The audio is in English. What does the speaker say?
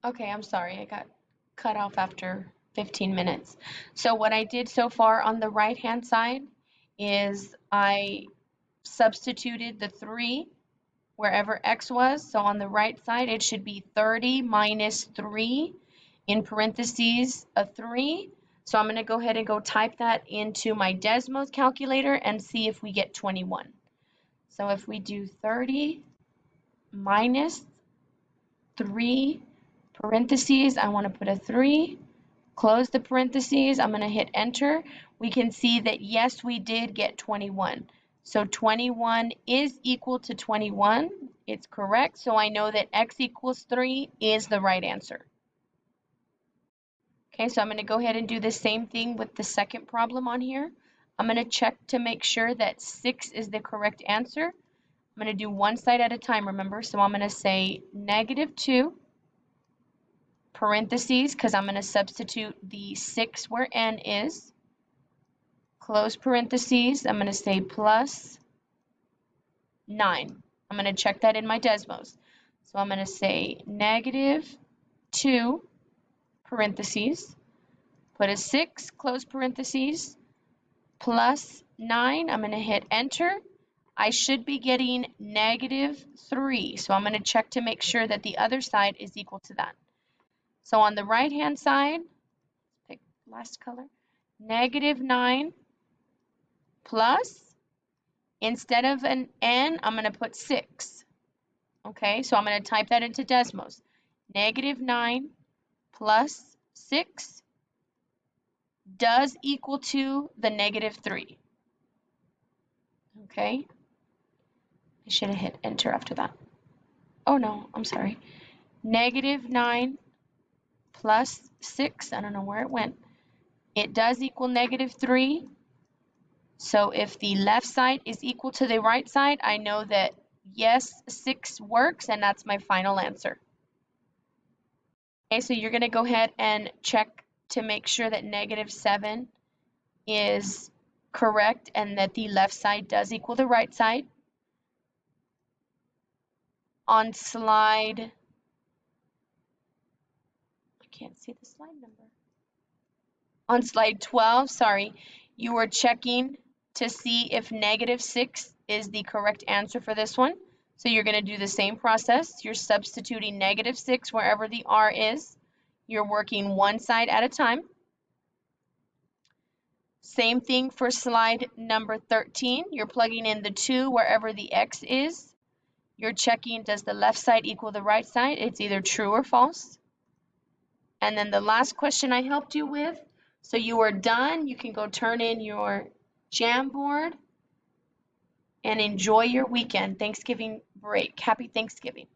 Okay, I'm sorry. I got cut off after 15 minutes. So what I did so far on the right-hand side is I substituted the 3 wherever x was. So on the right side, it should be 30 minus 3 in parentheses a 3. So I'm going to go ahead and go type that into my Desmos calculator and see if we get 21. So if we do 30 minus 3 parentheses, I want to put a 3, close the parentheses, I'm going to hit enter. We can see that yes, we did get 21. So 21 is equal to 21. It's correct. So I know that x equals 3 is the right answer. Okay, so I'm going to go ahead and do the same thing with the second problem on here. I'm going to check to make sure that 6 is the correct answer. I'm going to do one side at a time, remember? So I'm going to say -2 parentheses, because I'm going to substitute the 6 where n is. Close parentheses, I'm going to say plus 9. I'm going to check that in my Desmos. So I'm going to say -2 parentheses, put a 6, close parentheses, plus 9. I'm going to hit enter. I should be getting -3. So I'm going to check to make sure that the other side is equal to that. So on the right-hand side, pick last color, -9 plus, instead of an n, I'm going to put 6. Okay, so I'm going to type that into Desmos. -9 plus 6 does equal to the -3. Okay, I should have hit enter after that. Oh no, I'm sorry. -9 plus 6, I don't know where it went. It does equal -3. So if the left side is equal to the right side, I know that yes, 6 works, and that's my final answer. Okay, so you're going to go ahead and check to make sure that -7 is correct and that the left side does equal the right side. On slide, I can't see the slide number. On slide 12, sorry, you were checking to see if -6 is the correct answer for this one. So you're going to do the same process. You're substituting -6 wherever the r is. You're working one side at a time. Same thing for slide number 13. You're plugging in the 2 wherever the x is. You're checking, does the left side equal the right side? It's either true or false. And then the last question I helped you with, so you are done. You can go turn in your Jamboard and enjoy your weekend, Thanksgiving break. Happy Thanksgiving.